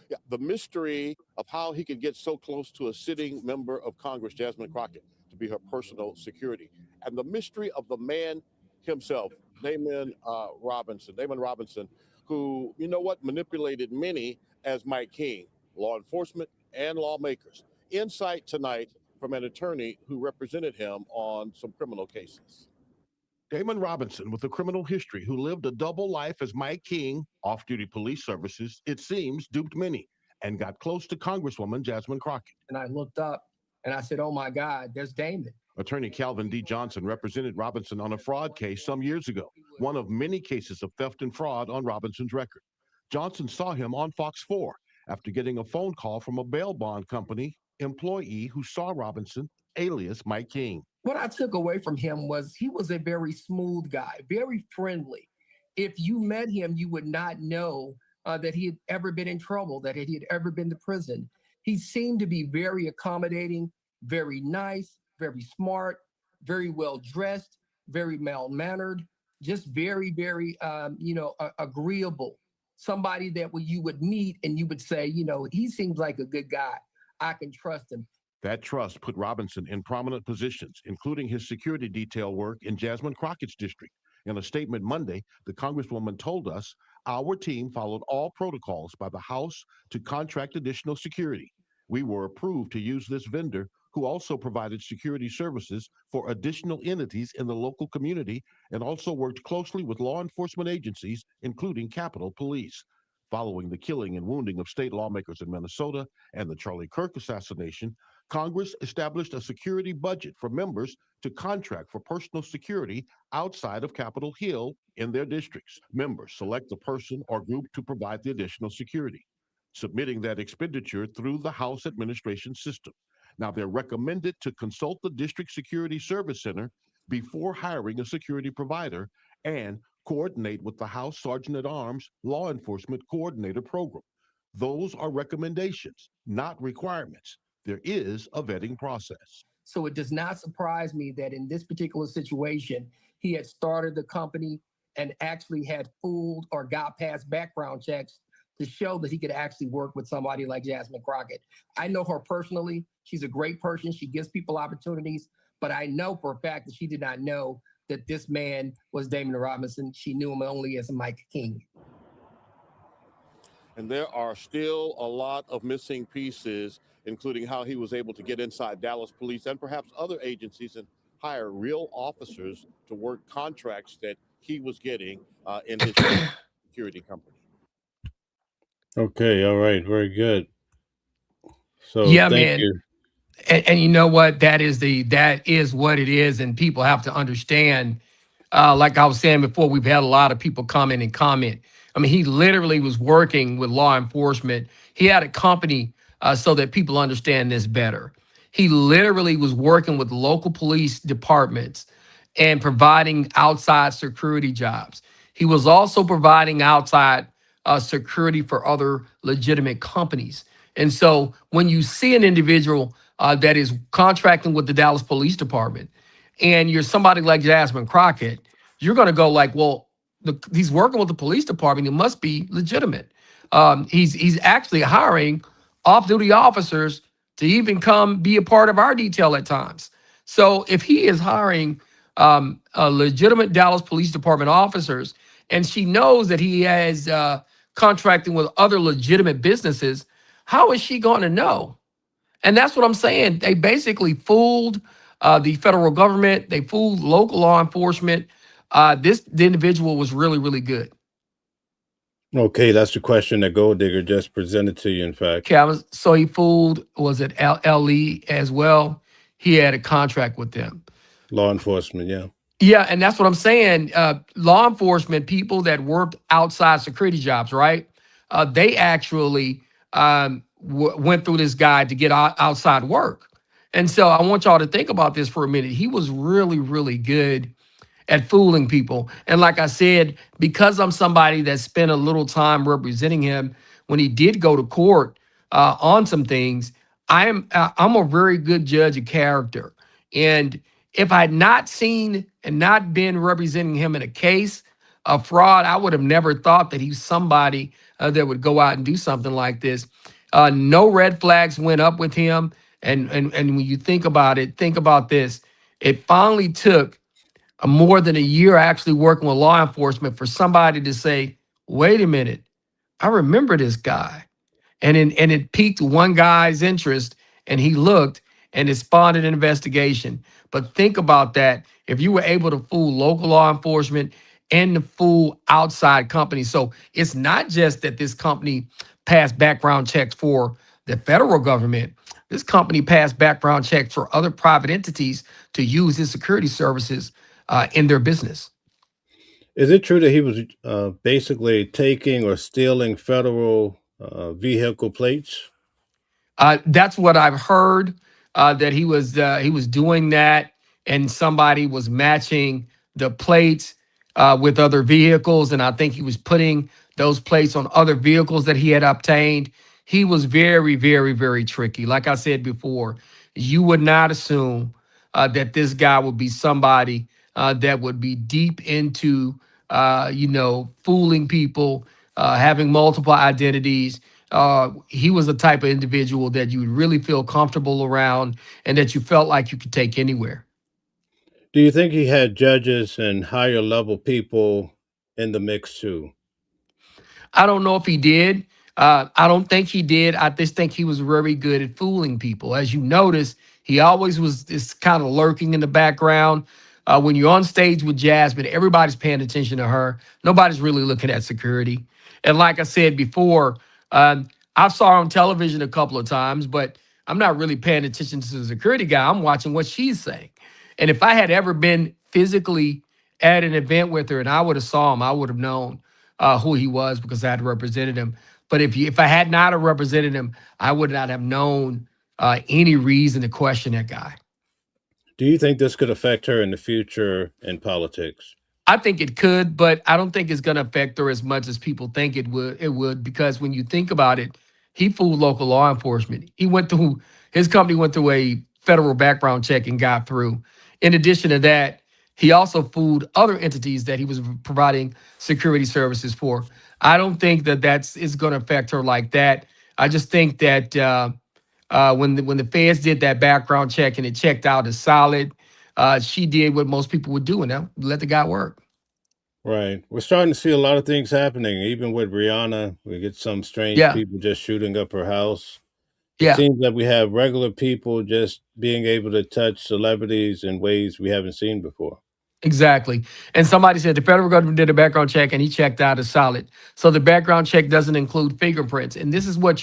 Yeah, the mystery of how he could get so close to a sitting member of Congress, Jasmine Crockett, to be her personal security, and the mystery of the man himself, Damon Robinson, who, you know what, manipulated many as Mike King, law enforcement and lawmakers. Insight tonight from an attorney who represented him on some criminal cases. Damon Robinson, with a criminal history, who lived a double life as Mike King, off-duty police services, it seems, duped many, and got close to Congresswoman Jasmine Crockett. And I looked up and I said, oh my God, there's Damon. Attorney Calvin D. Johnson represented Robinson on a fraud case some years ago, one of many cases of theft and fraud on Robinson's record. Johnson saw him on Fox 4 after getting a phone call from a bail bond company employee who saw Robinson, alias Mike King. What I took away from him was he was a very smooth guy, very friendly. If you met him, you would not know that he had ever been in trouble, that he had ever been to prison. He seemed to be very accommodating, very nice, very smart, very well dressed, very well-mannered, just very, very, agreeable. Somebody that you would meet and you would say, he seems like a good guy. I can trust him. That trust put Robinson in prominent positions, including his security detail work in Jasmine Crockett's district. In a statement Monday, the Congresswoman told us, our team followed all protocols by the House to contract additional security. We were approved to use this vendor, who also provided security services for additional entities in the local community and also worked closely with law enforcement agencies, including Capitol Police. Following the killing and wounding of state lawmakers in Minnesota and the Charlie Kirk assassination, Congress established a security budget for members to contract for personal security outside of Capitol Hill in their districts. Members select the person or group to provide the additional security, submitting that expenditure through the House administration system. Now, they're recommended to consult the District Security Service Center before hiring a security provider and coordinate with the House Sergeant at Arms Law Enforcement Coordinator Program. Those are recommendations, not requirements. There is a vetting process. So it does not surprise me that in this particular situation, he had started the company and actually had fooled or got past background checks to show that he could actually work with somebody like Jasmine Crockett. I know her personally. She's a great person. She gives people opportunities, but I know for a fact that she did not know that this man was Damon Robinson. She knew him only as Mike King. And there are still a lot of missing pieces, including how he was able to get inside Dallas police and perhaps other agencies and hire real officers to work contracts that he was getting in his security company. Okay, all right, very good. So Yeah, thank man. you. And you know what? That is what it is, and people have to understand. Like I was saying before, we've had a lot of people come in and comment. I mean, he literally was working with law enforcement. He had a company so that people understand this better. He literally was working with local police departments and providing outside security jobs. He was also providing outside security for other legitimate companies. And so when you see an individual that is contracting with the Dallas Police Department, and you're somebody like Jasmine Crockett, you're going to go like, well, he's working with the police department. It must be legitimate. He's actually hiring off-duty officers to even come be a part of our detail at times. So if he is hiring legitimate Dallas Police Department officers, and she knows that he has contracting with other legitimate businesses, how is she going to know? And that's what I'm saying. They basically fooled the federal government. They fooled local law enforcement. The individual was really, really good. Okay, that's the question that Gold Digger just presented to you, in fact. So he fooled, was it LE as well? He had a contract with them. Law enforcement, yeah. Yeah, and that's what I'm saying. Law enforcement, people that worked outside security jobs, right? They actually went through this guy to get outside work. And so I want y'all to think about this for a minute. He was really, really good at fooling people. And like I said, because I'm somebody that spent a little time representing him when he did go to court on some things, I'm a very good judge of character. And if I had not seen and not been representing him in a case of fraud, I would have never thought that he's somebody that would go out and do something like this. No red flags went up with him. And when you think about it, think about this. It finally took more than a year actually working with law enforcement for somebody to say, wait a minute, I remember this guy. And it piqued one guy's interest, and he looked, and it spawned an investigation. But think about that. If you were able to fool local law enforcement and to fool outside companies. So it's not just that this company passed background checks for the federal government. This company passed background checks for other private entities to use his security services in their business. Is it true that he was basically taking or stealing federal vehicle plates? That's what I've heard. That he was doing that, and somebody was matching the plates with other vehicles, and I think he was putting those plates on other vehicles that he had obtained. He was very, very, very tricky. Like I said before, you would not assume that this guy would be somebody that would be deep into, fooling people, having multiple identities. He was the type of individual that you would really feel comfortable around and that you felt like you could take anywhere. Do you think he had judges and higher level people in the mix too? I don't know if he did. I don't think he did. I just think he was very good at fooling people. As you notice, he always was this kind of lurking in the background. When you're on stage with Jasmine, everybody's paying attention to her. Nobody's really looking at security. And like I said before, I saw her on television a couple of times, but I'm not really paying attention to the security guy. I'm watching what she's saying. And if I had ever been physically at an event with her and I would have saw him, I would have known who he was because I had represented him. But if I had not have represented him, I would not have known any reason to question that guy. Do you think this could affect her in the future in politics? I think it could, but I don't think it's going to affect her as much as people think it would. It would, because when you think about it, he fooled local law enforcement. His company went through a federal background check and got through. In addition to that, he also fooled other entities that he was providing security services for. I don't think that is going to affect her like that. I just think that when the feds did that background check and it checked out as solid, she did what most people would do, and let the guy work. Right. We're starting to see a lot of things happening, even with Rihanna. We get some strange Yeah. people just shooting up her house. It Yeah. seems that we have regular people just being able to touch celebrities in ways we haven't seen before. Exactly. And somebody said the federal government did a background check and he checked out as solid. So the background check doesn't include fingerprints. And this is what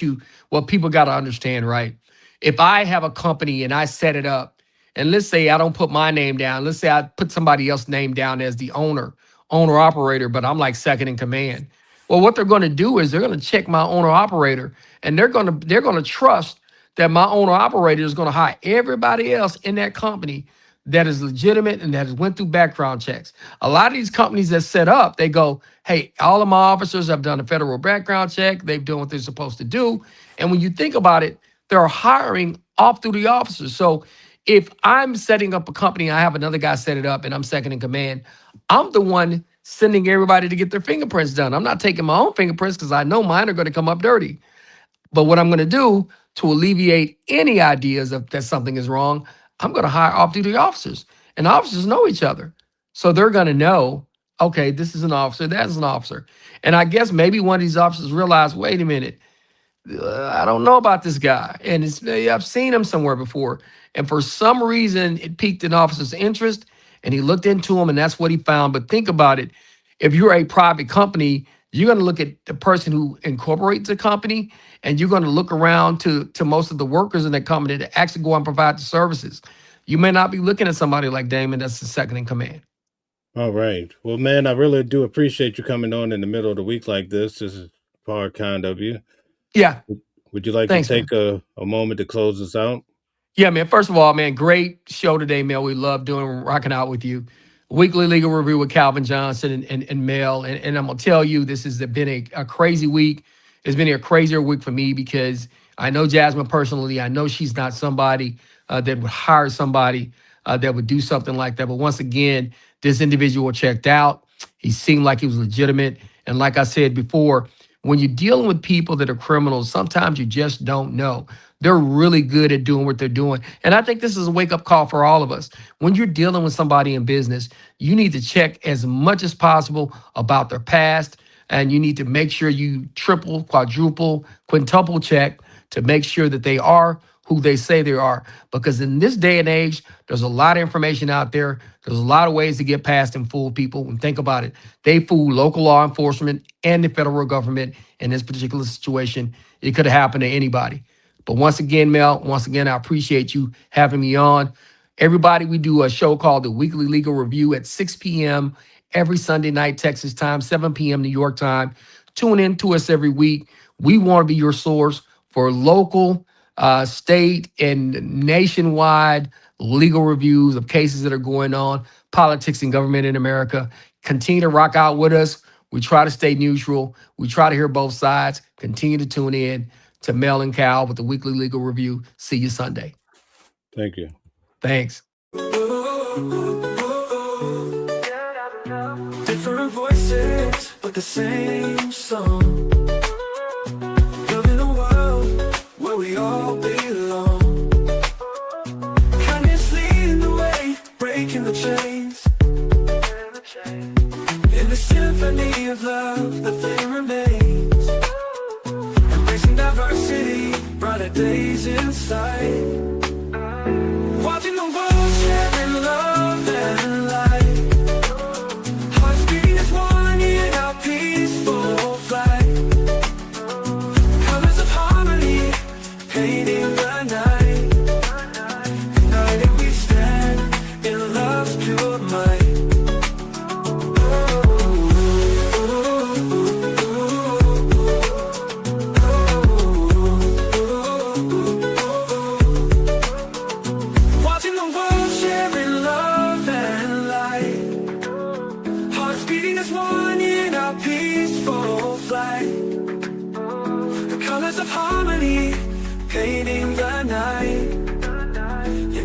people got to understand, right? If I have a company and I set it up, and let's say I don't put my name down, let's say I put somebody else's name down as the owner operator, but I'm like second in command. Well, what they're going to do is they're going to check my owner operator, and they're going to trust that my owner operator is going to hire everybody else in that company that is legitimate and that has went through background checks. A lot of these companies that set up, they go, hey, all of my officers have done a federal background check. They've done what they're supposed to do. And when you think about it, they're hiring off-duty officers. So if I'm setting up a company, I have another guy set it up and I'm second in command, I'm the one sending everybody to get their fingerprints done. I'm not taking my own fingerprints because I know mine are going to come up dirty. But what I'm going to do to alleviate any ideas that something is wrong, I'm going to hire off-duty officers. And officers know each other. So they're going to know, okay, this is an officer, that's an officer. And I guess maybe one of these officers realized, wait a minute, I don't know about this guy. And I've seen him somewhere before. And for some reason, it piqued an officer's interest and he looked into him and that's what he found. But think about it. If you're a private company, you're going to look at the person who incorporates the company, and you're going to look around to most of the workers in that company to actually go and provide the services. You may not be looking at somebody like Damon that's the second in command. All right. Well, man, I really do appreciate you coming on in the middle of the week like this. This is far kind of you. Yeah. Would you like Thanks, to take a moment to close us out? Yeah, man. First of all, man, great show today, Mel. We love rocking out with you. Weekly Legal Review with Calvin Johnson and Mel. And I'm going to tell you, this has been a crazy week. It's been a crazier week for me because I know Jasmine personally. I know she's not somebody that would hire somebody that would do something like that. But once again, this individual checked out. He seemed like he was legitimate. And like I said before, when you're dealing with people that are criminals, sometimes you just don't know. They're really good at doing what they're doing. And I think this is a wake-up call for all of us. When you're dealing with somebody in business, you need to check as much as possible about their past, and you need to make sure you triple, quadruple, quintuple check to make sure that they are who they say they are. Because in this day and age, there's a lot of information out there. There's a lot of ways to get past and fool people. And think about it. They fool local law enforcement and the federal government in this particular situation. It could have happened to anybody. But once again, Mel, I appreciate you having me on. Everybody, we do a show called the Weekly Legal Review at 6 p.m. every Sunday night, Texas time, 7 p.m. New York time. Tune in to us every week. We want to be your source for local, state, and nationwide legal reviews of cases that are going on, politics and government in America. Continue to rock out with us. We try to stay neutral. We try to hear both sides. Continue to tune in to Mel and Cal with the Weekly Legal Review. See you Sunday. Thank you. Thanks. Different voices, but the same song. Living a world where we all belong. Kindness leading the way, breaking the chains. In the symphony of love, the thing remains. Embracing diversity, brighter days in sight. Watching the world sharing love and light. Hearts beat as one in our peaceful flight.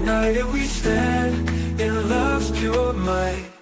United we stand in love's pure might.